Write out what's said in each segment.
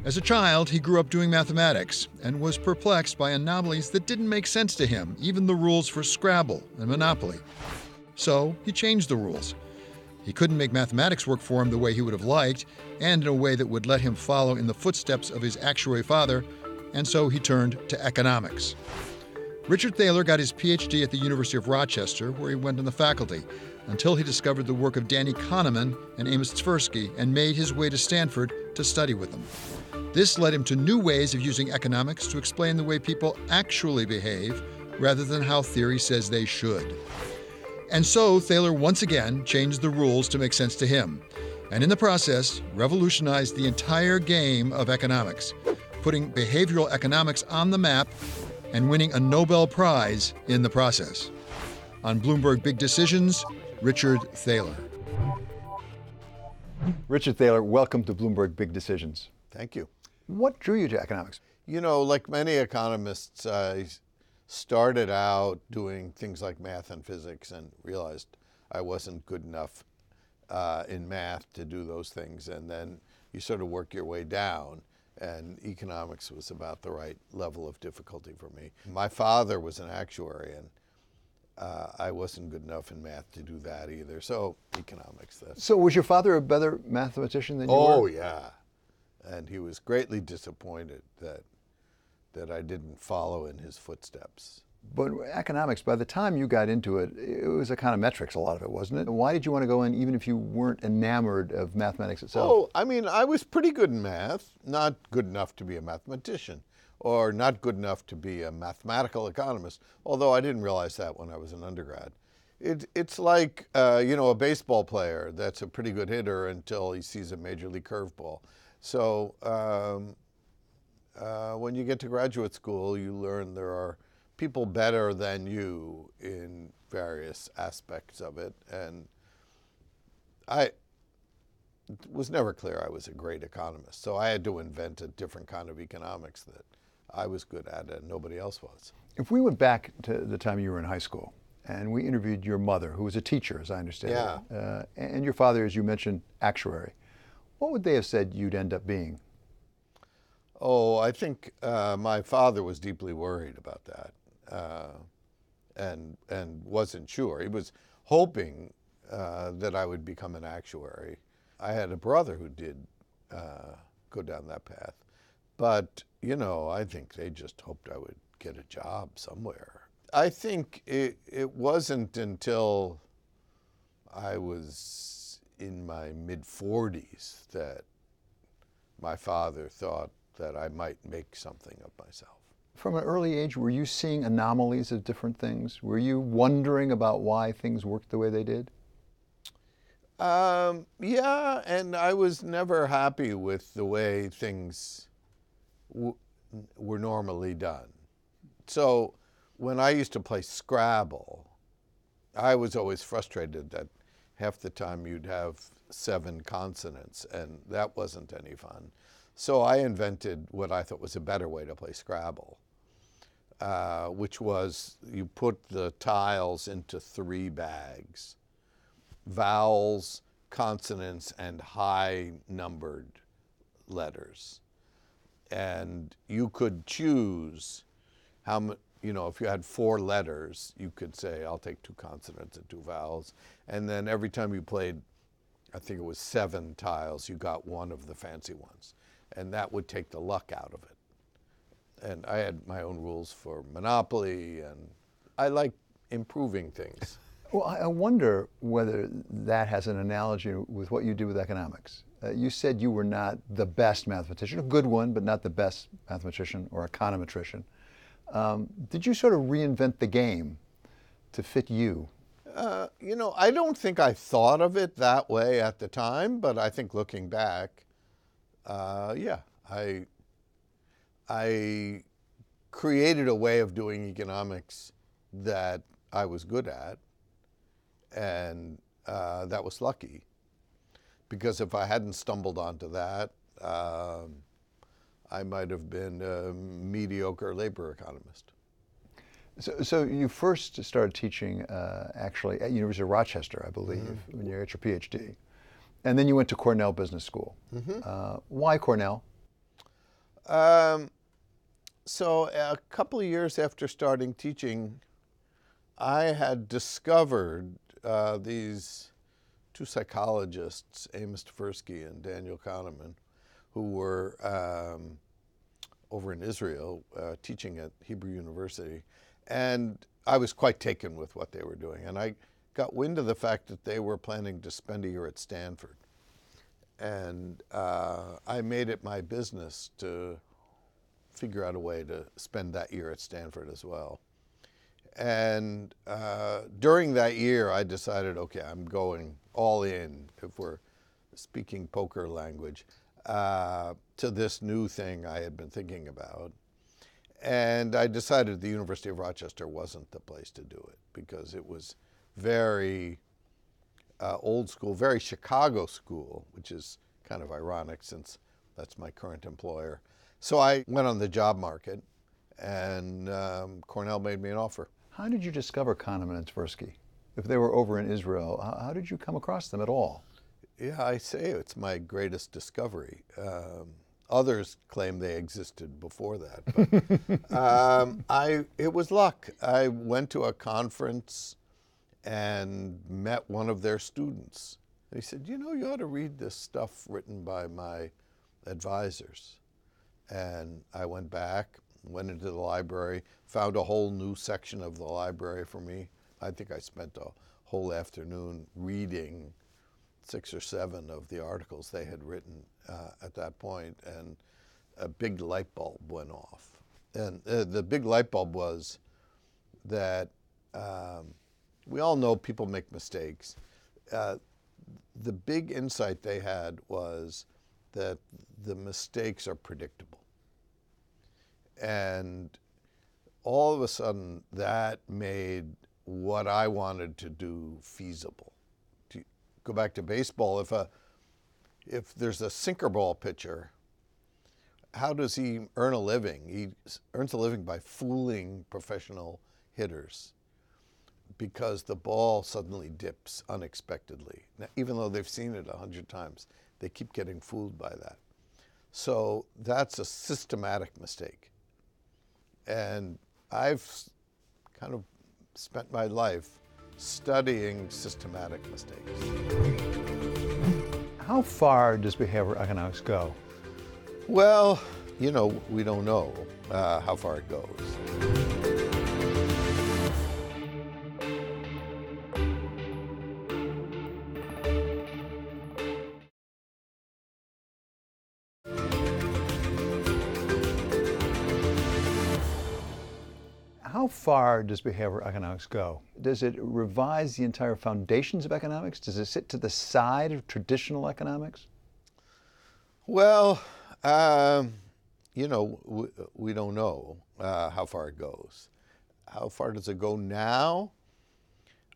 As a child, he grew up doing mathematics and was perplexed by anomalies that didn't make sense to him, even the rules for Scrabble and Monopoly. So he changed the rules. He couldn't make mathematics work for him the way he would have liked, and in a way that would let him follow in the footsteps of his actuary father, and so he turned to economics. Richard Thaler got his PhD at the University of Rochester, where he went on the faculty, until he discovered the work of Danny Kahneman and Amos Tversky and made his way to Stanford to study with them. This led him to new ways of using economics to explain the way people actually behave, rather than how theory says they should. And so Thaler once again changed the rules to make sense to him, and in the process revolutionized the entire game of economics, putting behavioral economics on the map and winning a Nobel Prize in the process. On Bloomberg Big Decisions, Richard Thaler. Richard Thaler, welcome to Bloomberg Big Decisions. Thank you. What drew you to economics? You know, like many economists, I started out doing things like math and physics and realized I wasn't good enough in math to do those things. And then you sort of work your way down, and economics was about the right level of difficulty for me. My father was an actuary, and I wasn't good enough in math to do that either. So economics. So was your father a better mathematician than you were? Oh, yeah. And he was greatly disappointed that I didn't follow in his footsteps. But economics, by the time you got into it, it was econometrics, a lot of it, wasn't it? Why did you want to go in even if you weren't enamored of mathematics itself? Oh, I mean, I was pretty good in math, not good enough to be a mathematician, or not good enough to be a mathematical economist, although I didn't realize that when I was an undergrad. It's like, a baseball player that's a pretty good hitter until he sees a major league curveball. So when you get to graduate school, you learn there are people better than you in various aspects of it. And it was never clear I was a great economist. So I had to invent a different kind of economics that I was good at and nobody else was. If we went back to the time you were in high school and we interviewed your mother, who was a teacher, as I understand it, and your father, as you mentioned, actuary, what would they have said you'd end up being? Oh, I think my father was deeply worried about that and wasn't sure. He was hoping that I would become an actuary. I had a brother who did go down that path. But, I think they just hoped I would get a job somewhere. I think it wasn't until I was in my mid-40s that my father thought that I might make something of myself. From an early age, were you seeing anomalies of different things? Were you wondering about why things worked the way they did? Yeah, and I was never happy with the way things were normally done. So when I used to play Scrabble, I was always frustrated that half the time you'd have 7 consonants, and that wasn't any fun. So I invented what I thought was a better way to play Scrabble, which was you put the tiles into 3 bags: vowels, consonants, and high-numbered letters. And you could choose if you had 4 letters, you could say, I'll take 2 consonants and 2 vowels. And then every time you played, I think it was 7 tiles, you got one of the fancy ones. And that would take the luck out of it. And I had my own rules for Monopoly, and I like improving things. Well, I wonder whether that has an analogy with what you do with economics. You said you were not the best mathematician, a good one, but not the best mathematician or econometrician. Did you sort of reinvent the game to fit you? I don't think I thought of it that way at the time, but I think looking back, I created a way of doing economics that I was good at, and that was lucky. Because if I hadn't stumbled onto that, I might have been a mediocre labor economist. So you first started teaching actually at University of Rochester, I believe, when you got your PhD. And then you went to Cornell Business School. Why Cornell? So a couple of years after starting teaching, I had discovered these two psychologists, Amos Tversky and Daniel Kahneman, who were over in Israel teaching at Hebrew University. And I was quite taken with what they were doing. And I got wind of the fact that they were planning to spend a year at Stanford. And I made it my business to figure out a way to spend that year at Stanford as well. And during that year, I decided, okay, I'm going all in, if we're speaking poker language, to this new thing I had been thinking about. And I decided the University of Rochester wasn't the place to do it because it was very old school, very Chicago school, which is kind of ironic since that's my current employer. So I went on the job market, and Cornell made me an offer. How did you discover Kahneman and Tversky? If they were over in Israel, how did you come across them at all? Yeah, I say it's my greatest discovery. Others claim they existed before that, but it was luck. I went to a conference and met one of their students. And he said, you know, you ought to read this stuff written by my advisors. And I went back, went into the library, found a whole new section of the library for me. I think I spent a whole afternoon reading 6 or 7 of the articles they had written at that point, and a big light bulb went off. And the big light bulb was that we all know people make mistakes. The big insight they had was that the mistakes are predictable. And all of a sudden, that made what I wanted to do feasible. To go back to baseball, if there's a sinker ball pitcher, how does he earn a living? He earns a living by fooling professional hitters because the ball suddenly dips unexpectedly. Now, even though they've seen it 100 times, they keep getting fooled by that. So that's a systematic mistake. And I've kind of spent my life studying systematic mistakes. How far does behavioral economics go? Well, you know, we don't know how far it goes. How far does behavioral economics go? Does it revise the entire foundations of economics? Does it sit to the side of traditional economics? Well, you know, we don't know how far it goes. How far does it go now?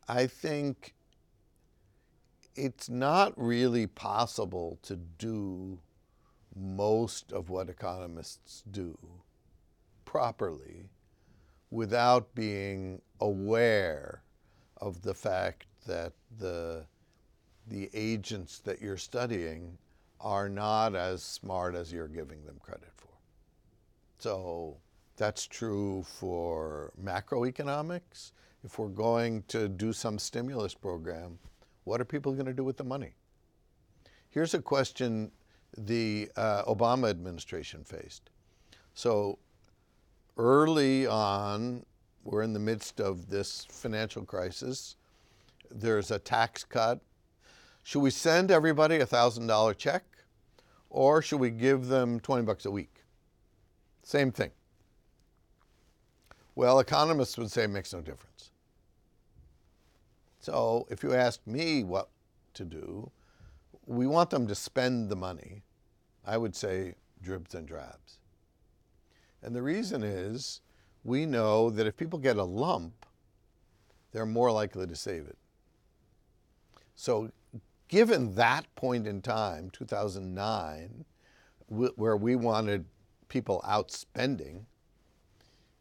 I think it's not really possible to do most of what economists do properly without being aware of the fact that the agents that you're studying are not as smart as you're giving them credit for. So that's true for macroeconomics. If we're going to do some stimulus program, what are people going to do with the money? Here's a question the Obama administration faced. So early on, we're in the midst of this financial crisis. There's a tax cut. Should we send everybody a $1,000 check, or should we give them $20 a week? Same thing. Well, economists would say it makes no difference. So if you ask me what to do, we want them to spend the money. I would say dribs and drabs. And the reason is, we know that if people get a lump, they're more likely to save it. So given that point in time, 2009, where we wanted people out spending,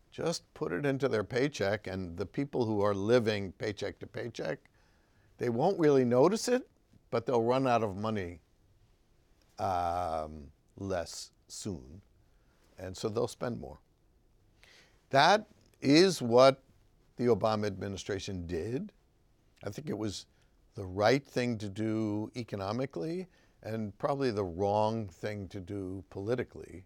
just put it into their paycheck, and the people who are living paycheck to paycheck, they won't really notice it, but they'll run out of money less soon. And so they'll spend more. That is what the Obama administration did. I think it was the right thing to do economically and probably the wrong thing to do politically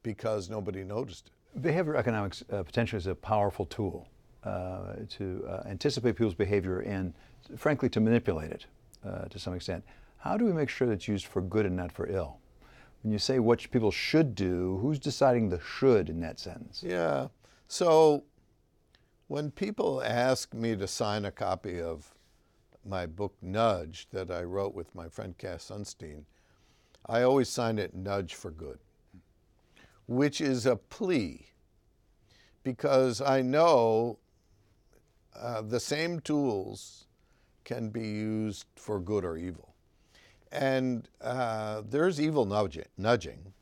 because nobody noticed it. Behavioral economics potentially is a powerful tool to anticipate people's behavior and, frankly, to manipulate it to some extent. How do we make sure that it's used for good and not for ill? When you say what people should do, who's deciding the should in that sentence? Yeah. So when people ask me to sign a copy of my book Nudge that I wrote with my friend Cass Sunstein, I always sign it Nudge for Good, which is a plea because I know the same tools can be used for good or evil. And there's evil nudging.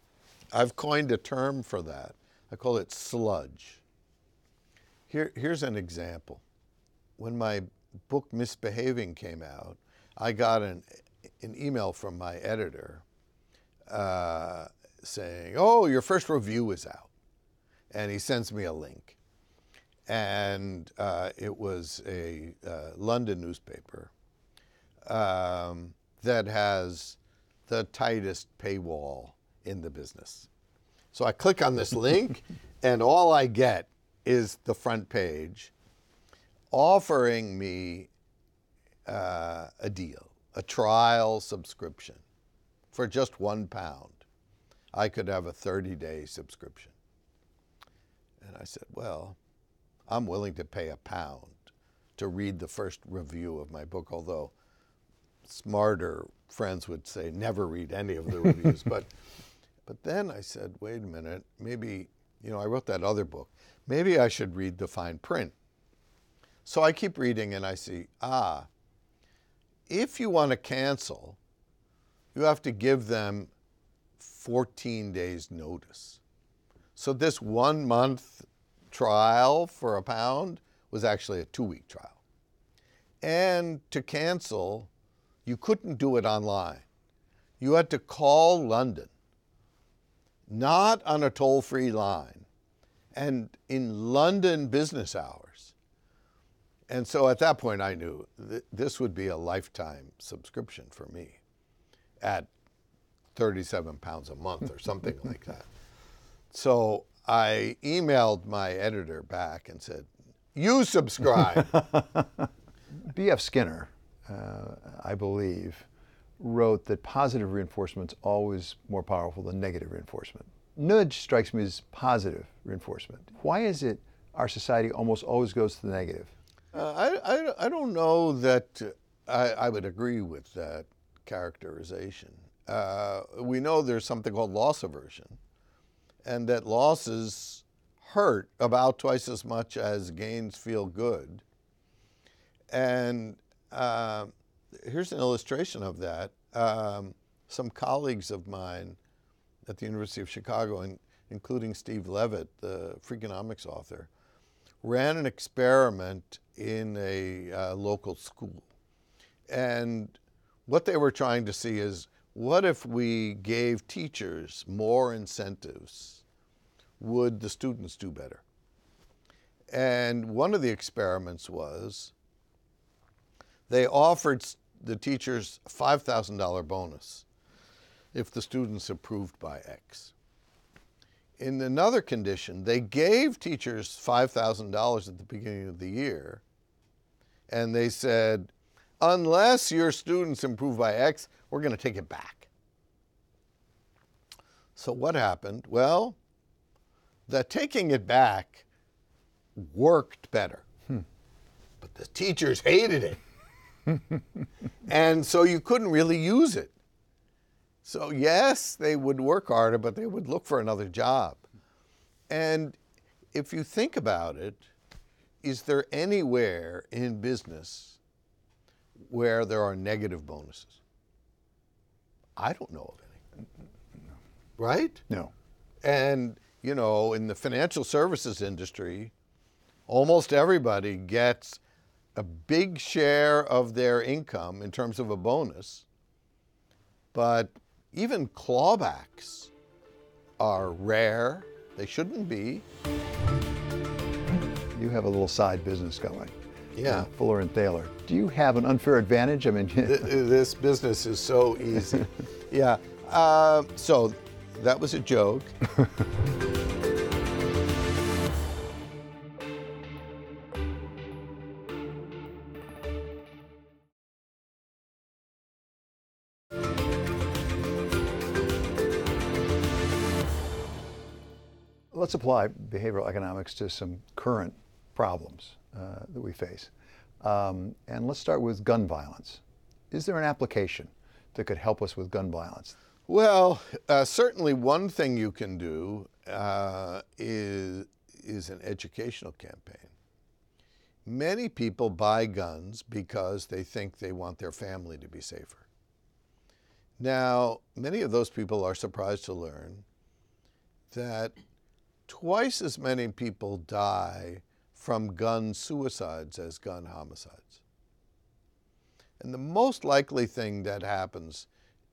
I've coined a term for that. I call it sludge. Here's an example. When my book Misbehaving came out, I got an email from my editor saying, "Oh, your first review is out." And he sends me a link. And it was a London newspaper that has the tightest paywall in the business. So I click on this link, and all I get is the front page offering me a deal, a trial subscription for just £1. I could have a 30-day subscription. And I said, well, I'm willing to pay £1 to read the first review of my book, although smarter friends would say never read any of the reviews. But then I said, wait a minute, maybe, I wrote that other book. Maybe I should read the fine print. So I keep reading and I see, if you want to cancel, you have to give them 14 days notice. So this 1 month trial for £1 was actually a 2-week trial. And to cancel, you couldn't do it online. You had to call London, not on a toll-free line, and in London business hours. And so at that point I knew this would be a lifetime subscription for me at £37 a month or something like that. So I emailed my editor back and said, you subscribe. B.F. Skinner, I believe, wrote that positive reinforcement's always more powerful than negative reinforcement. Nudge strikes me as positive reinforcement. Why is it our society almost always goes to the negative? I don't know that I would agree with that characterization. We know there's something called loss aversion, and that losses hurt about twice as much as gains feel good. And here's an illustration of that. Some colleagues of mine at the University of Chicago, including Steve Levitt, the Freakonomics author, ran an experiment in a local school. And what they were trying to see is, what if we gave teachers more incentives? Would the students do better? And one of the experiments was they offered the teachers a $5,000 bonus if the students improved by X. In another condition, they gave teachers $5,000 at the beginning of the year, and they said, unless your students improve by X, we're going to take it back. So what happened? Well, the taking it back worked better, but the teachers hated it. And so you couldn't really use it. So yes, they would work harder, but they would look for another job. And if you think about it, is there anywhere in business where there are negative bonuses? I don't know of any. Right? No. And, in the financial services industry, almost everybody gets a big share of their income in terms of a bonus, but even clawbacks are rare. They shouldn't be. You have a little side business going. Yeah. Fuller and Thaler. Do you have an unfair advantage? I mean, This business is so easy. Yeah. So that was a joke. let's apply behavioral economics to some current problems that we face. And let's start with gun violence. Is there an application that could help us with gun violence? Well, certainly one thing you can do is an educational campaign. Many people buy guns because they think they want their family to be safer. Now, many of those people are surprised to learn that twice as many people die from gun suicides as gun homicides. And the most likely thing that happens,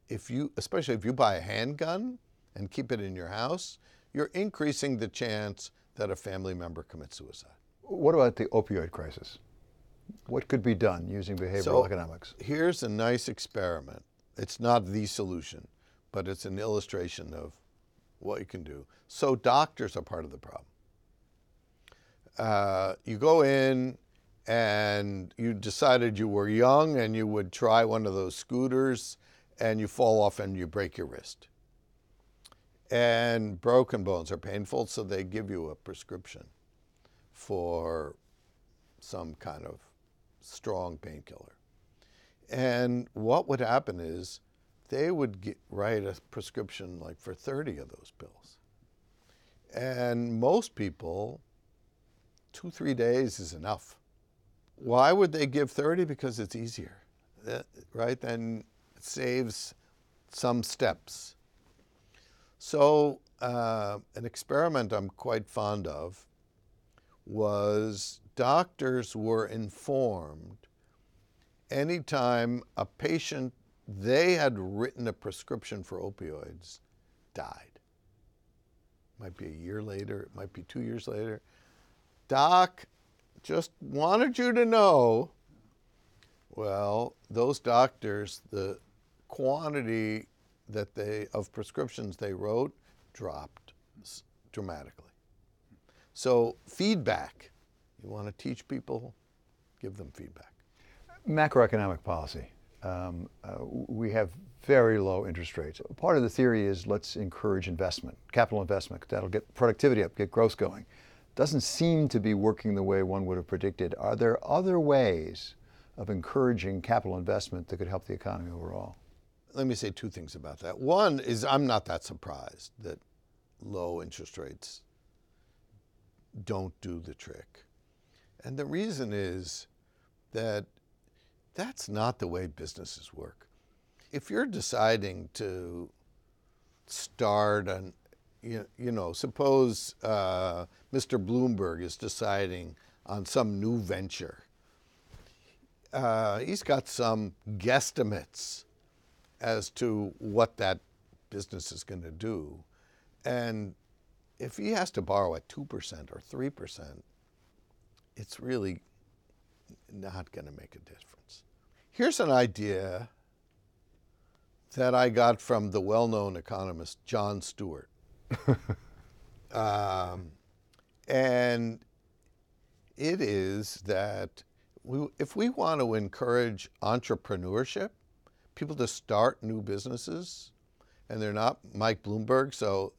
especially if you buy a handgun and keep it in your house, you're increasing the chance that a family member commits suicide. What about the opioid crisis? What could be done using behavioral economics? Here's a nice experiment. It's not the solution, but it's an illustration of what you can do. So doctors are part of the problem. You go in and you decided you were young and you would try one of those scooters and you fall off and you break your wrist. And broken bones are painful, so they give you a prescription for some kind of strong painkiller. And what would happen is they would write a prescription like for 30 of those pills. And most people, 2-3 days is enough. Why would they give 30? Because it's easier, right? Then it saves some steps. So an experiment I'm quite fond of was doctors were informed anytime a patient they had written a prescription for opioids died. Might be a year later, it might be 2 years later. Doc just wanted you to know, well, those doctors, the quantity of prescriptions they wrote dropped dramatically. So feedback, you want to teach people, give them feedback. Macroeconomic policy. We have very low interest rates. Part of the theory is let's encourage investment, capital investment. That'll get productivity up, get growth going. Doesn't seem to be working the way one would have predicted. Are there other ways of encouraging capital investment that could help the economy overall? Let me say two things about that. One is I'm not that surprised that low interest rates don't do the trick. And the reason is that that's not the way businesses work. If you're deciding to start suppose Mr. Bloomberg is deciding on some new venture. He's got some guesstimates as to what that business is going to do. And if he has to borrow at 2% or 3%, it's really not going to make a difference. Here's an idea that I got from the well-known economist John Stewart. And it is that if we want to encourage entrepreneurship, people to start new businesses, and they're not Mike Bloomberg, so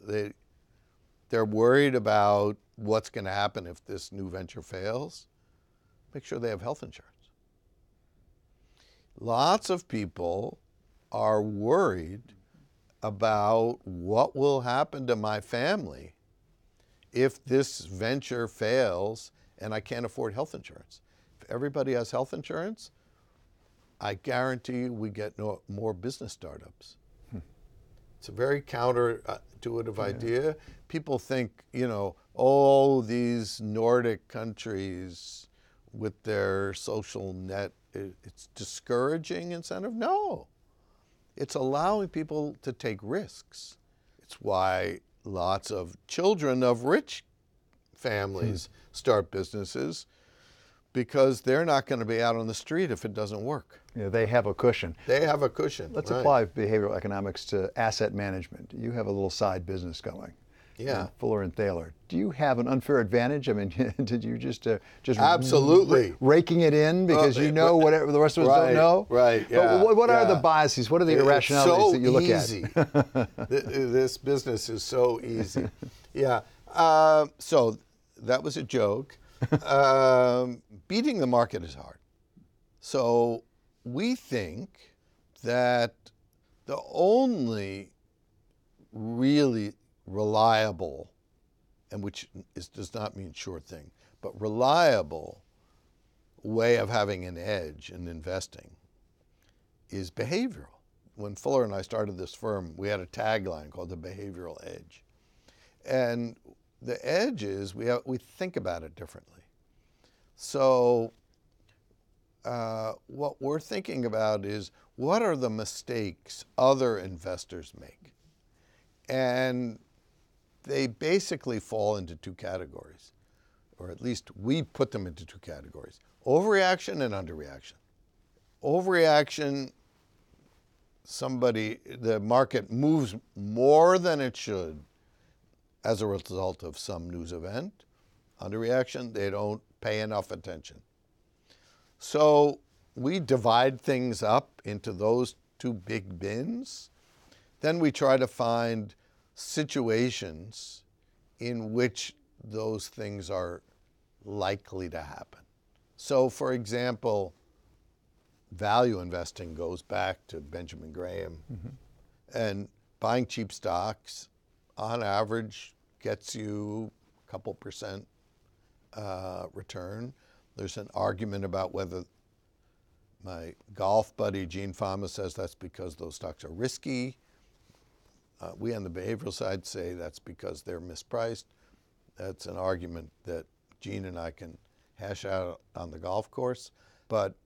they're worried about what's going to happen if this new venture fails, make sure they have health insurance. Lots of people are worried about what will happen to my family if this venture fails and I can't afford health insurance. If everybody has health insurance, I guarantee we get more business startups. It's a very counterintuitive idea. People think, these Nordic countries with their social net, it's discouraging incentive. No, it's allowing people to take risks. It's why lots of children of rich families start businesses because they're not going to be out on the street if it doesn't work. Yeah, they have a cushion. They have a cushion. Let's right. apply behavioral economics to asset management. You have a little side business going. Yeah. Fuller and Thaler. Do you have an unfair advantage? I mean, did you just absolutely raking it in because you know what the rest of us don't know? Right. Yeah. But what are the biases? What are the irrationalities that you look at? This business is so easy. Yeah. So that was a joke. Beating the market is hard. So we think that the only really reliable, and which does not mean sure thing, but reliable way of having an edge in investing is behavioral. When Fuller and I started this firm, we had a tagline called the Behavioural Edge. And the edge is we think about it differently. So what we're thinking about is, what are the mistakes other investors make? And they basically fall into two categories, or at least we put them into two categories: overreaction and underreaction. Overreaction, the market moves more than it should as a result of some news event. Underreaction, they don't pay enough attention. So we divide things up into those two big bins. Then we try to find situations in which those things are likely to happen. So, for example, value investing goes back to Benjamin Graham. And buying cheap stocks, on average, gets you a couple percent return. There's an argument about whether my golf buddy Gene Fama says that's because those stocks are risky. We on the behavioral side say that's because they're mispriced. That's an argument that Gene and I can hash out on the golf course. But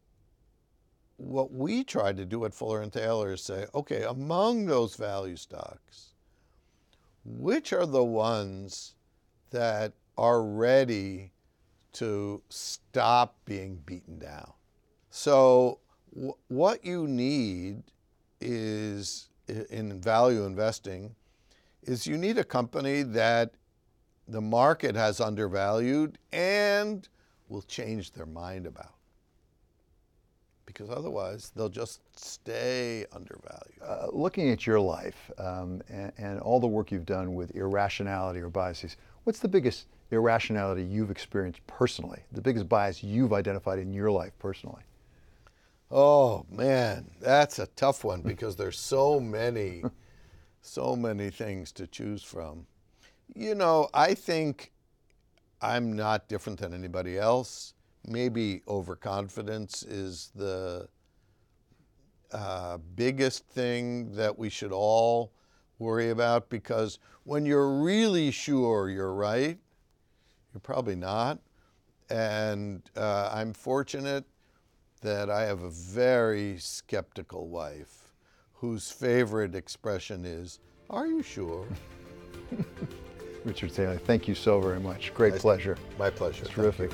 what we try to do at Fuller and Thaler is say, okay, among those value stocks, which are the ones that are ready to stop being beaten down? So what you need is, in value investing, is you need a company that the market has undervalued and will change their mind about. Because otherwise, they'll just stay undervalued. Looking at your life and all the work you've done with irrationality or biases, what's the biggest irrationality you've experienced personally? The biggest bias you've identified in your life personally? Oh man, that's a tough one because there's so many things to choose from. You know, I think I'm not different than anybody else. Maybe overconfidence is the biggest thing that we should all worry about, because when you're really sure you're right, you're probably not. And I'm fortunate that I have a very skeptical wife whose favorite expression is, "Are you sure?" Richard Thaler, thank you so very much. Great pleasure. My pleasure. Terrific.